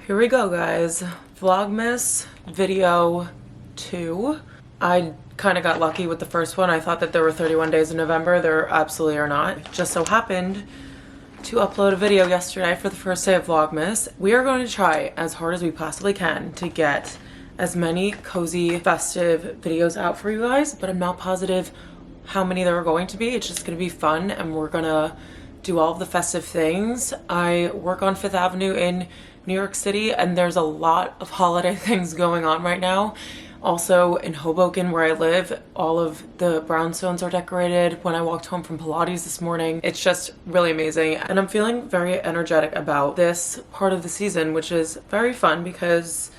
Here we go, guys. Vlogmas video 2. I kind of got lucky with the first one. I thought that there were 31 days in November. There absolutely are not. It just so happened to upload a video yesterday for the first day of Vlogmas. We are going to try as hard as we possibly can to get as many cozy, festive videos out for you guys, but I'm not positive how many there are going to be. It's just going to be fun, and we're gonna do all of the festive things. I work on 5th Avenue in New York City, and there's a lot of holiday things going on right now. Also in Hoboken, where I live, all of the brownstones are decorated. When I walked home from Pilates this morning, it's just really amazing. And I'm feeling very energetic about this part of the season, which is very fun because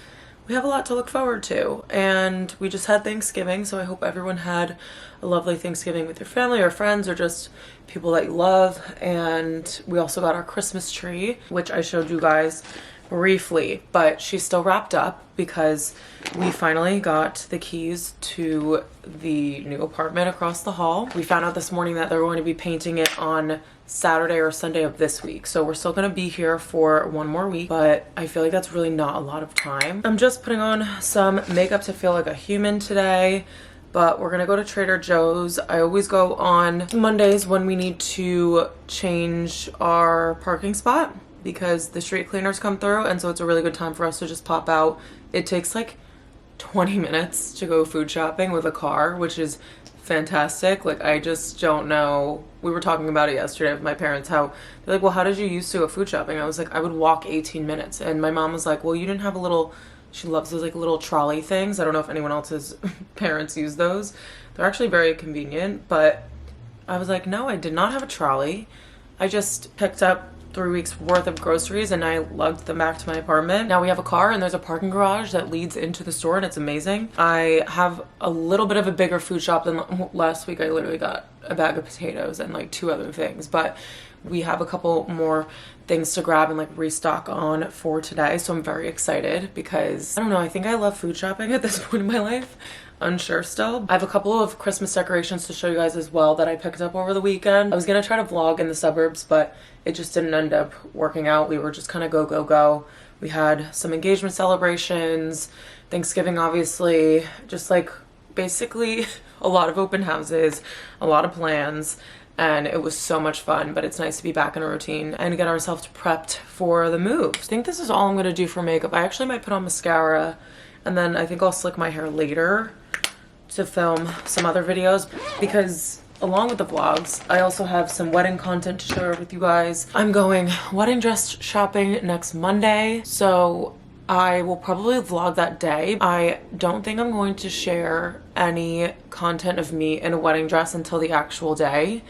we have a lot to look forward to. And we just had Thanksgiving, so I hope everyone had a lovely Thanksgiving with your family or friends or just people that you love. And we also got our Christmas tree, which I showed you guys briefly, but she's still wrapped up because we finally got the keys to the new apartment across the hall. We found out this morning that they're going to be painting it on Saturday or Sunday of this week, so we're still going to be here for one more week, but I feel like that's really not a lot of time. I'm just putting on some makeup to feel like a human today, but we're gonna go to Trader Joe's. I always go on Mondays when we need to change our parking spot because the street cleaners come through, and so it's a really good time for us to just pop out. It takes like 20 minutes to go food shopping with a car, which is fantastic. Like, I just don't know. We were talking about it yesterday with my parents, how they're like, well, how did you used to go food shopping? I was like, I would walk 18 minutes. And my mom was like, well, you didn't have a little, she loves those like little trolley things. I don't know if anyone else's parents use those. They're actually very convenient, but I was like, no, I did not have a trolley. I just picked up 3 weeks worth of groceries and I lugged them back to my apartment. Now we have a car and there's a parking garage that leads into the store, and it's amazing. I have a little bit of a bigger food shop than last week. I literally got a bag of potatoes and like 2 other things, but we have a couple more things to grab and like restock on for today. So I'm very excited because I don't know, I think I love food shopping at this point in my life. Unsure still. I have a couple of Christmas decorations to show you guys as well that I picked up over the weekend. I was gonna try to vlog in the suburbs, but it just didn't end up working out. We were just kind of go. We had some engagement celebrations, Thanksgiving obviously, just like basically a lot of open houses, a lot of plans, and it was so much fun. But it's nice to be back in a routine and get ourselves prepped for the move. I think this is all I'm gonna do for makeup. I actually might put on mascara, and then I think I'll slick my hair later to film some other videos, because along with the vlogs, I also have some wedding content to share with you guys. I'm going wedding dress shopping next Monday, so I will probably vlog that day. I don't think I'm going to share any content of me in a wedding dress until the actual day.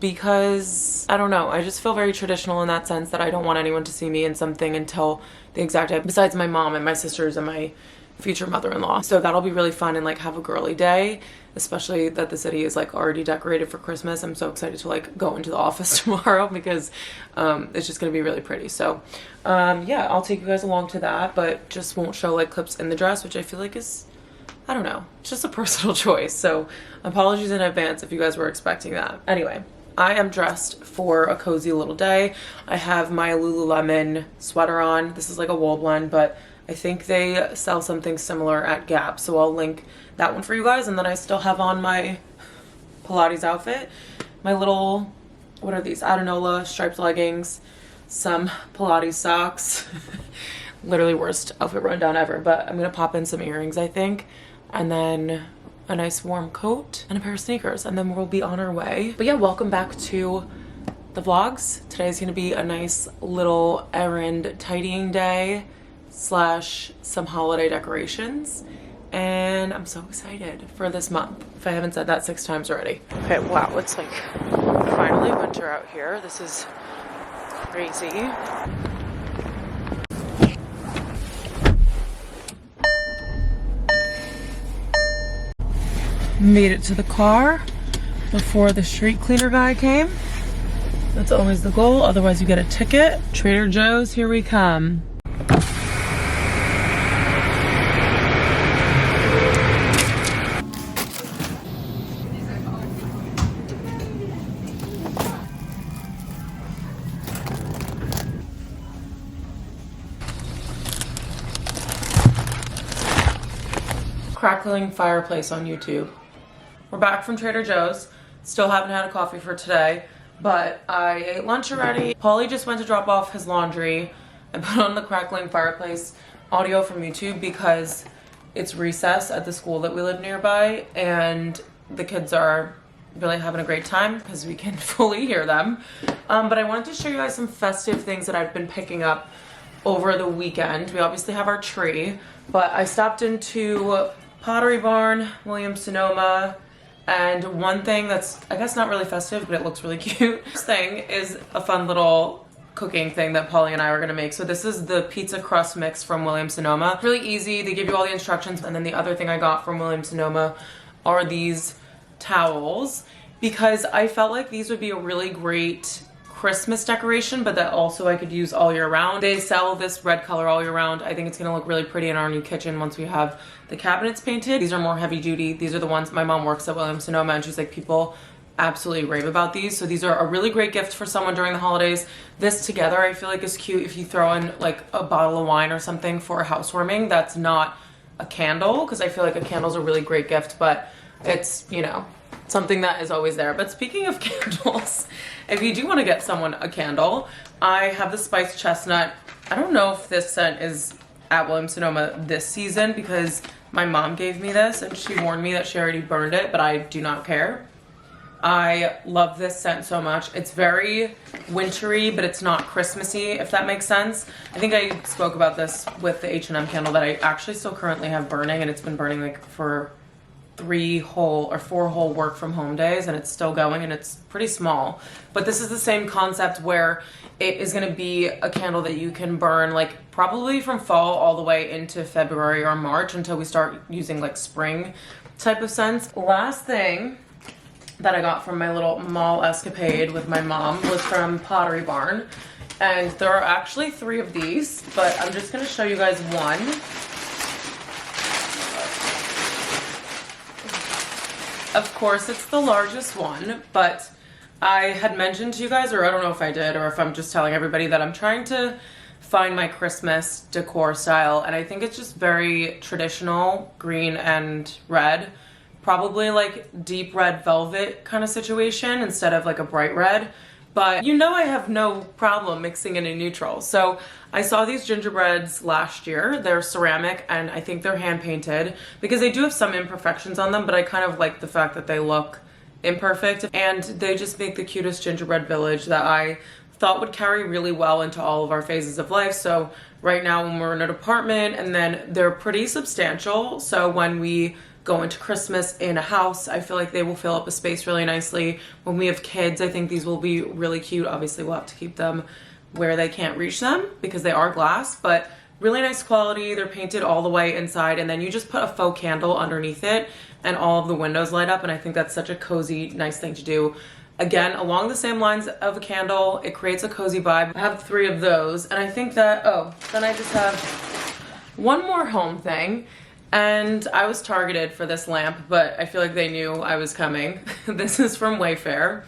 Because I don't know, I just feel very traditional in that sense that I don't want anyone to see me in something until the exact day, besides my mom and my sisters and my future mother-in-law. So that'll be really fun and like have a girly day, especially that the city is like already decorated for Christmas. I'm so excited to like go into the office tomorrow because it's just gonna be really pretty. So yeah, I'll take you guys along to that, but just won't show like clips in the dress, which I feel like is, I don't know, it's just a personal choice. So apologies in advance if you guys were expecting that. Anyway, I am dressed for a cozy little day. I have my Lululemon sweater on. This is like a wool blend, but I think they sell something similar at Gap, so I'll link that one for you guys. And then I still have on my Pilates outfit, my little, what are these, Adenola striped leggings, some Pilates socks. Literally worst outfit rundown ever, but I'm gonna pop in some earrings, I think, and then a nice warm coat and a pair of sneakers, and then we'll be on our way. But yeah, welcome back to the vlogs. Today's gonna be a nice little errand tidying day slash some holiday decorations, and I'm so excited for this month, if I haven't said that 6 times already. Okay, wow, it's like finally winter out here. This is crazy. Made it to the car before the street cleaner guy came. That's always the goal, otherwise you get a ticket. Trader Joe's, here we come. Crackling fireplace on YouTube. We're back from Trader Joe's. Still haven't had a coffee for today, but I ate lunch already. Paulie just went to drop off his laundry. I put on the crackling fireplace audio from YouTube because it's recess at the school that we live nearby, and the kids are really having a great time because we can fully hear them. But I wanted to show you guys some festive things that I've been picking up over the weekend. We obviously have our tree, but I stopped into Pottery Barn, Williams-Sonoma, and one thing that's, I guess, not really festive, but it looks really cute. This thing is a fun little cooking thing that Polly and I are gonna make. So this is the pizza crust mix from Williams-Sonoma. Really easy, they give you all the instructions. And then the other thing I got from Williams-Sonoma are these towels, because I felt like these would be a really great Christmas decoration, but that also I could use all year round. They sell this red color all year round. I think it's gonna look really pretty in our new kitchen once we have the cabinets painted. These are more heavy duty. These are the ones, my mom works at Williams-Sonoma and she's like, people absolutely rave about these. So these are a really great gift for someone during the holidays. This together I feel like is cute if you throw in like a bottle of wine or something for housewarming. That's not a candle, because I feel like a candle's a really great gift, but it's, you know, something that is always there. But speaking of candles, if you do want to get someone a candle, I have the spiced chestnut. I don't know if this scent is at Williams-Sonoma this season because my mom gave me this and she warned me that she already burned it, but I do not care. I love this scent so much. It's very wintry, but it's not Christmassy, if that makes sense. I think I spoke about this with the H&M candle that I actually still currently have burning, and it's been burning like for 4 whole work from home days, and it's still going, and it's pretty small. But this is the same concept where it is going to be a candle that you can burn like probably from fall all the way into February or March until we start using like spring type of scents. Last thing that I got from my little mall escapade with my mom was from Pottery Barn, and there are actually 3 of these, but I'm just going to show you guys one. Of course, it's the largest one, but I had mentioned to you guys, or I don't know if I did, or if I'm just telling everybody, that I'm trying to find my Christmas decor style, and I think it's just very traditional, green and red. Probably like deep red velvet kind of situation instead of like a bright red. But you know I have no problem mixing in a neutral. So I saw these gingerbreads last year. They're ceramic and I think they're hand painted because they do have some imperfections on them, but I kind of like the fact that they look imperfect, and they just make the cutest gingerbread village that I thought would carry really well into all of our phases of life. So right now when we're in an apartment, and then they're pretty substantial, so when we go into Christmas in a house, I feel like they will fill up a space really nicely. When we have kids, I think these will be really cute. Obviously we'll have to keep them where they can't reach them because they are glass, but really nice quality. They're painted all the way inside, and then you just put a faux candle underneath it and all of the windows light up, and I think that's such a cozy, nice thing to do. Again, along the same lines of a candle, it creates a cozy vibe. I have 3 of those, and I think that, oh, then I just have one more home thing. And I was targeted for this lamp, but I feel like they knew I was coming. This is from Wayfair.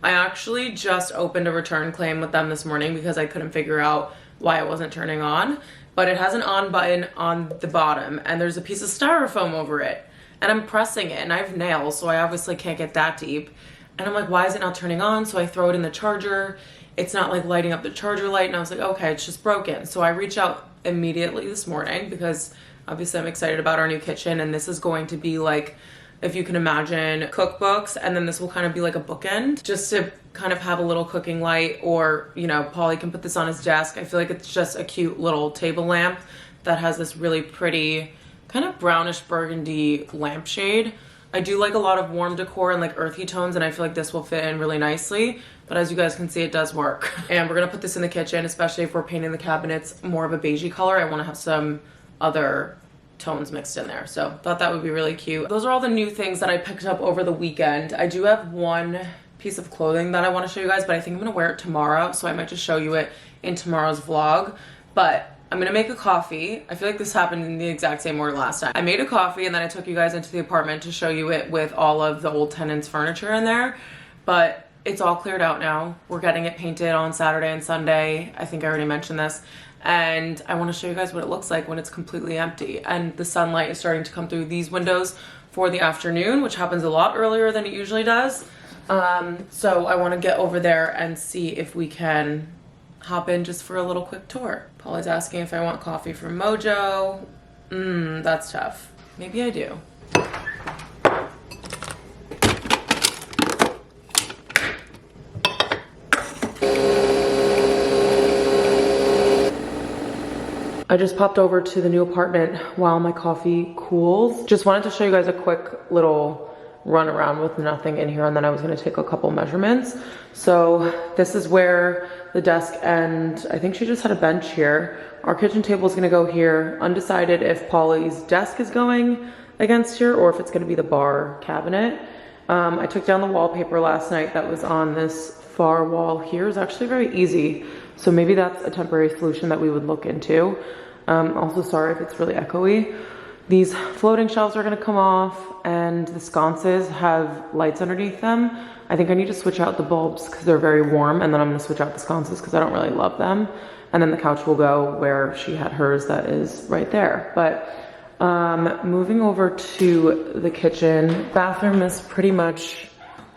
I actually just opened a return claim with them this morning because I couldn't figure out why it wasn't turning on. But it has an on button on the bottom, and there's a piece of styrofoam over it. And I'm pressing it, and I have nails, so I obviously can't get that deep. And I'm like, why is it not turning on? So I throw it in the charger. It's not like lighting up the charger light, and I was like, okay, it's just broken. So I reach out immediately this morning because obviously I'm excited about our new kitchen, and this is going to be like, if you can imagine, cookbooks, and then this will kind of be like a bookend just to kind of have a little cooking light, or, you know, Paulie can put this on his desk. I feel like it's just a cute little table lamp that has this really pretty kind of brownish burgundy lampshade. I do like a lot of warm decor and like earthy tones, and I feel like this will fit in really nicely. But as you guys can see, it does work. And we're gonna put this in the kitchen, especially if we're painting the cabinets more of a beigey color. I wanna have some other tones mixed in there, so thought that would be really cute. Those are all the new things that I picked up over the weekend. I do have one piece of clothing that I want to show you guys, but I think I'm gonna wear it tomorrow, so I might just show you it in tomorrow's vlog. But I'm gonna make a coffee. I feel like this happened in the exact same order last time. I made a coffee and then I took you guys into the apartment to show you it with all of the old tenants' furniture in there, but it's all cleared out now. We're getting it painted on Saturday and Sunday. I think I already mentioned this. and I want to show you guys what it looks like when it's completely empty and the sunlight is starting to come through these windows for the afternoon, which happens a lot earlier than it usually does. So I want to get over there and see if we can hop in just for a little quick tour. Paula's asking if I want coffee from Mojo. That's tough. Maybe I do. I just popped over to the new apartment while my coffee cools. Just wanted to show you guys a quick little run around with nothing in here, and then I was gonna take a couple measurements. So this is where the desk and I think she just had a bench here. Our kitchen table is gonna go here. Undecided if Polly's desk is going against here or if it's gonna be the bar cabinet. I took down the wallpaper last night that was on this far wall here. It's actually very easy. So maybe that's a temporary solution that we would look into. Also sorry if it's really echoey. These floating shelves are gonna come off and the sconces have lights underneath them. I think I need to switch out the bulbs because they're very warm, and then I'm gonna switch out the sconces because I don't really love them. And then the couch will go where she had hers, that is right there. But moving over to the kitchen, bathroom is pretty much,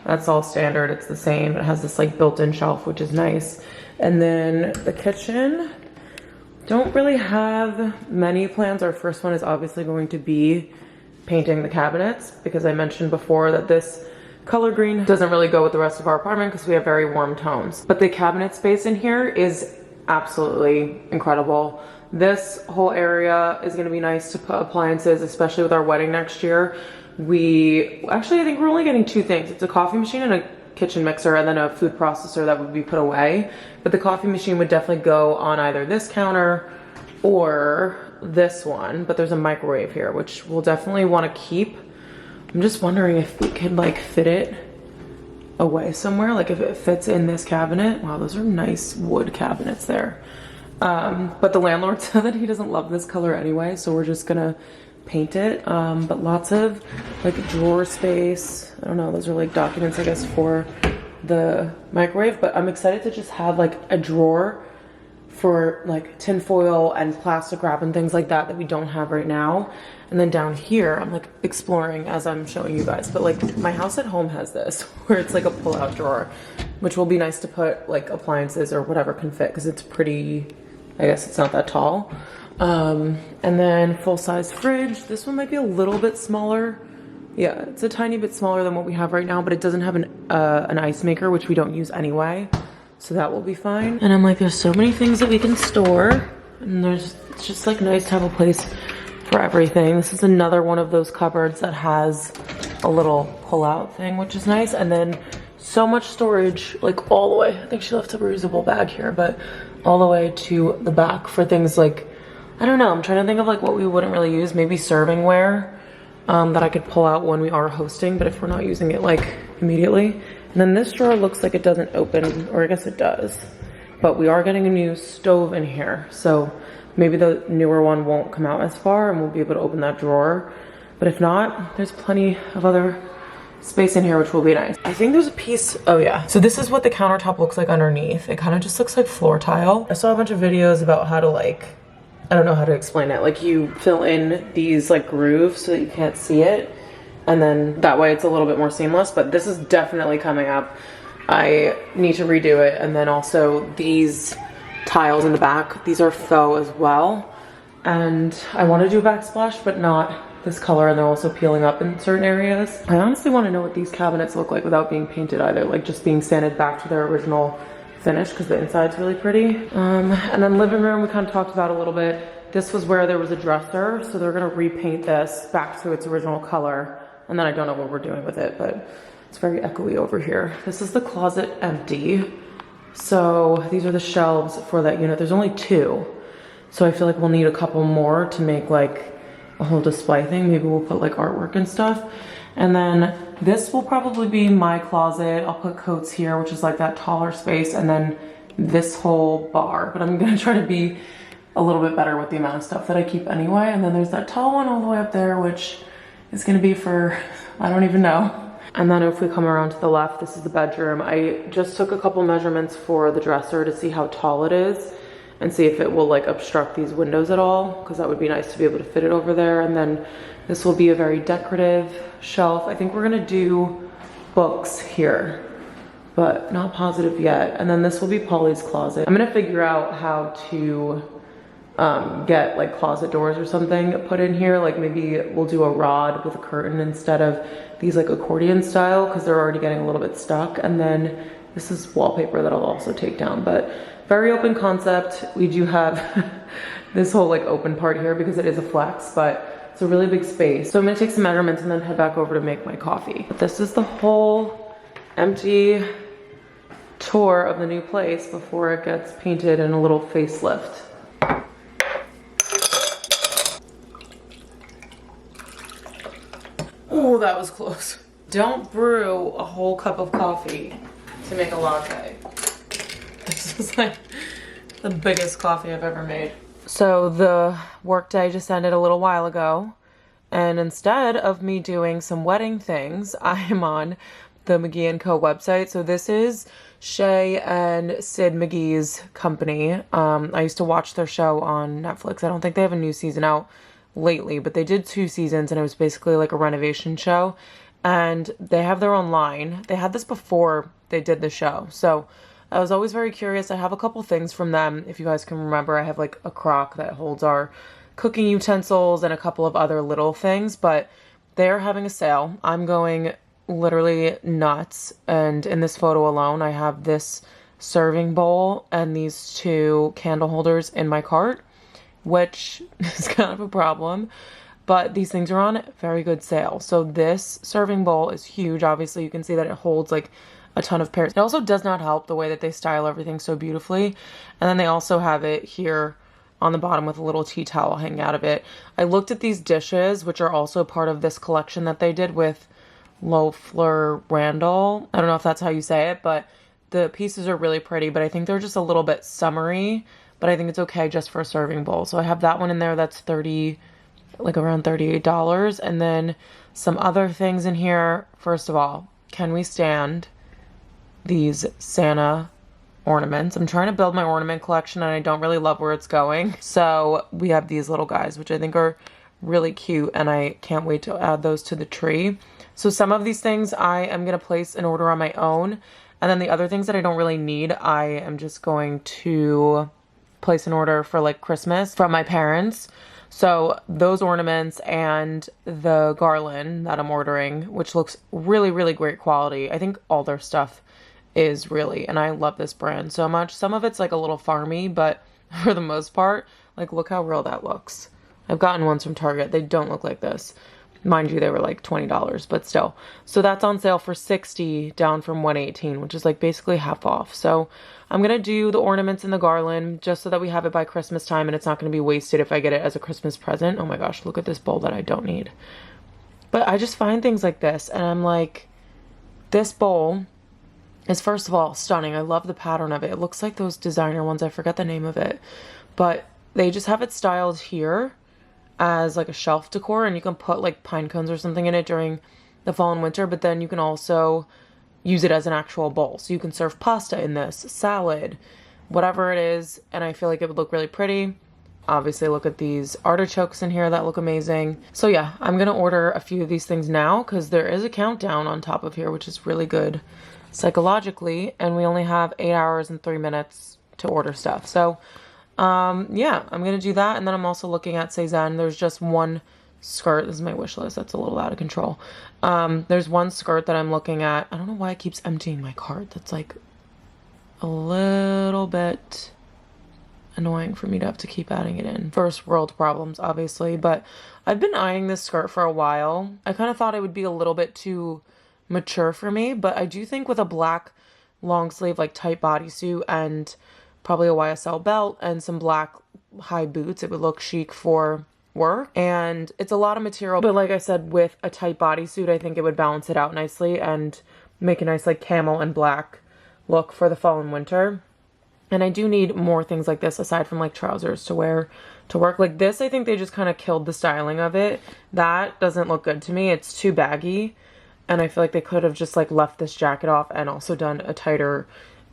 that's all standard, it's the same. It has this like built-in shelf, which is nice. And then the kitchen, don't really have many plans. Our first one is obviously going to be painting the cabinets because I mentioned before that this color green doesn't really go with the rest of our apartment because we have very warm tones. But the cabinet space in here is absolutely incredible. This whole area is gonna be nice to put appliances, especially with our wedding next year. I think we're only getting two things. It's a coffee machine and a kitchen mixer, and then a food processor that would be put away. But the coffee machine would definitely go on either this counter or this one. But there's a microwave here, which we'll definitely want to keep. I'm just wondering if we could like fit it away somewhere, like if it fits in this cabinet. Wow, those are nice wood cabinets there. But the landlord said that he doesn't love this color anyway, so we're just gonna paint it. But lots of like drawer space. I don't know, those are like documents I guess for the microwave, but I'm excited to just have like a drawer for like tin foil and plastic wrap and things like that we don't have right now. And then down here I'm like exploring as I'm showing you guys, but like my house at home has this where it's like a pull-out drawer, which will be nice to put like appliances or whatever can fit because it's pretty, I guess it's not that tall. And then full-size fridge. This one might be a little bit smaller. Yeah, it's a tiny bit smaller than what we have right now, but it doesn't have an ice maker, which we don't use anyway. So that will be fine. And I'm like, there's so many things that we can store. And it's just like nice to have a place for everything. This is another one of those cupboards that has a little pull-out thing, which is nice. And then so much storage, like all the way. I think she left a reusable bag here, but all the way to the back for things like, I don't know, I'm trying to think of like what we wouldn't really use. Maybe servingware that I could pull out when we are hosting, but if we're not using it like immediately. And then this drawer looks like it doesn't open, or I guess it does. But we are getting a new stove in here, so maybe the newer one won't come out as far and we'll be able to open that drawer. But if not, there's plenty of other space in here, which will be nice. I think there's a piece, oh yeah. So this is what the countertop looks like underneath. It kind of just looks like floor tile. I saw a bunch of videos about how to like, I don't know how to explain it. Like you fill in these like grooves so that you can't see it. And then that way it's a little bit more seamless, but this is definitely coming up. I need to redo it. And then also these tiles in the back, these are faux as well. And I want to do a backsplash, but not this color, and they're also peeling up in certain areas. I honestly want to know what these cabinets look like without being painted either, like just being sanded back to their original finish because the inside's really pretty. And then living room, we kind of talked about a little bit. This was where there was a dresser, so they're gonna repaint this back to its original color. And then I don't know what we're doing with it, but it's very echoey over here. This is the closet empty. So these are the shelves for that unit. There's only two. So I feel like we'll need a couple more to make like a whole display thing. Maybe we'll put like artwork and stuff. And then this will probably be my closet. I'll put coats here, which is like that taller space. And then this whole bar, but I'm gonna try to be a little bit better with the amount of stuff that I keep anyway. And then there's that tall one all the way up there, which is gonna be for, I don't even know. And then if we come around to the left, this is the bedroom. I just took a couple measurements for the dresser to see how tall it is. and see if it will like obstruct these windows at all, because that would be nice to be able to fit it over there. And then this will be a very decorative shelf. I think we're gonna do books here, but not positive yet. And then this will be Polly's closet. I'm gonna figure out how to get like closet doors or something put in here. Like maybe we'll do a rod with a curtain instead of these like accordion style, because they're already getting a little bit stuck. And then this is wallpaper that I'll also take down, but very open concept. We do have this whole like open part here because it is a flex, but it's a really big space. So I'm gonna take some measurements and then head back over to make my coffee. But this is the whole empty tour of the new place before it gets painted and a little facelift. Oh, that was close. Don't brew a whole cup of coffee to make a latte. This is like the biggest coffee I've ever made. So the workday just ended a little while ago, and instead of me doing some wedding things, I am on the McGee & Co website. So this is Shay and Sid McGee's company. I used to watch their show on Netflix. I don't think they have a new season out lately, but they did 2 seasons, and it was basically like a renovation show. And they have their own line. They had this before they did the show, so I was always very curious. I have a couple things from them. If you guys can remember, I have like a crock that holds our cooking utensils and a couple of other little things, but they're having a sale. I'm going literally nuts, and in this photo alone I have this serving bowl and these 2 candle holders in my cart, which is kind of a problem, but these things are on very good sale. So this serving bowl is huge. Obviously you can see that it holds like a ton of pairs. It also does not help the way that they style everything so beautifully. And then they also have it here on the bottom with a little tea towel hanging out of it. I looked at these dishes, which are also part of this collection that they did with Loeffler Randall. I don't know if that's how you say it, but the pieces are really pretty, but I think they're just a little bit summery, but I think it's okay just for a serving bowl. So I have that one in there. That's around $38. And then some other things in here. First of all, can we stand these Santa ornaments? I'm trying to build my ornament collection and I don't really love where it's going. So we have these little guys, which I think are really cute, and I can't wait to add those to the tree. So some of these things I am going to place an order on my own, and then the other things that I don't really need, I am just going to place an order for like Christmas from my parents. So those ornaments and the garland that I'm ordering, which looks really, really great quality. I think all their stuff is really, and I love this brand so much. Some of it's like a little farmy, but for the most part, like look how real that looks. I've gotten ones from Target. They don't look like this. Mind you, they were like $20, but still. So that's on sale for $60, down from $118, which is like basically half off. So I'm going to do the ornaments and the garland just so that we have it by Christmas time, and it's not going to be wasted if I get it as a Christmas present. Oh my gosh, look at this bowl that I don't need. But I just find things like this, and I'm like, this bowl is first of all stunning. I love the pattern of it. It looks like those designer ones. I forget the name of it, but they just have it styled here as like a shelf decor, and you can put like pine cones or something in it during the fall and winter, but then you can also use it as an actual bowl. So you can serve pasta in this, salad, whatever it is, and I feel like it would look really pretty. Obviously, look at these artichokes in here that look amazing. So yeah, I'm gonna order a few of these things now because there is a countdown on top of here, which is really good psychologically, and we only have 8 hours and 3 minutes to order stuff. So yeah, I'm gonna do that, and then I'm also looking at Cezanne. There's just one skirt. This is my wish list. That's a little out of control. There's one skirt that I'm looking at. I don't know why it keeps emptying my cart. That's like a little bit annoying for me to have to keep adding it in. First world problems, obviously, but I've been eyeing this skirt for a while. I kind of thought it would be a little bit too mature for me, but I do think with a black long sleeve like tight bodysuit and probably a YSL belt and some black high boots, it would look chic for work. And it's a lot of material, but like I said, with a tight bodysuit, I think it would balance it out nicely and make a nice like camel and black look for the fall and winter. And I do need more things like this aside from like trousers to wear to work. Like this, I think they just kind of killed the styling of it. That doesn't look good to me. It's too baggy, and I feel like they could have just like left this jacket off and also done a tighter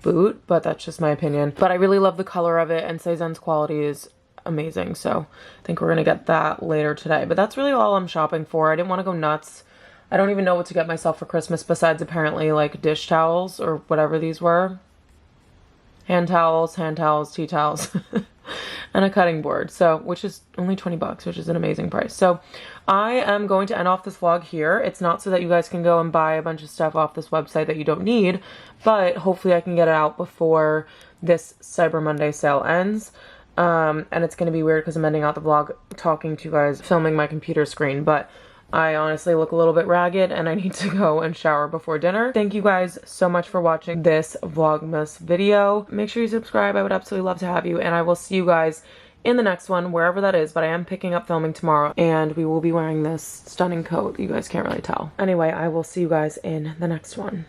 boot, but that's just my opinion. But I really love the color of it, and Cezanne's quality is amazing, so I think we're gonna get that later today. But that's really all I'm shopping for. I didn't want to go nuts. I don't even know what to get myself for Christmas besides apparently like dish towels or whatever these were. Hand towels, tea towels, and a cutting board. So, which is only 20 bucks, which is an amazing price. So I am going to end off this vlog here. It's not so that you guys can go and buy a bunch of stuff off this website that you don't need, but hopefully I can get it out before this Cyber Monday sale ends. And it's going to be weird because I'm ending out the vlog talking to you guys, filming my computer screen, but I honestly look a little bit ragged and I need to go and shower before dinner. Thank you guys so much for watching this Vlogmas video. Make sure you subscribe. I would absolutely love to have you, and I will see you guys in the next one, wherever that is, but I am picking up filming tomorrow and we will be wearing this stunning coat. You guys can't really tell. Anyway, I will see you guys in the next one.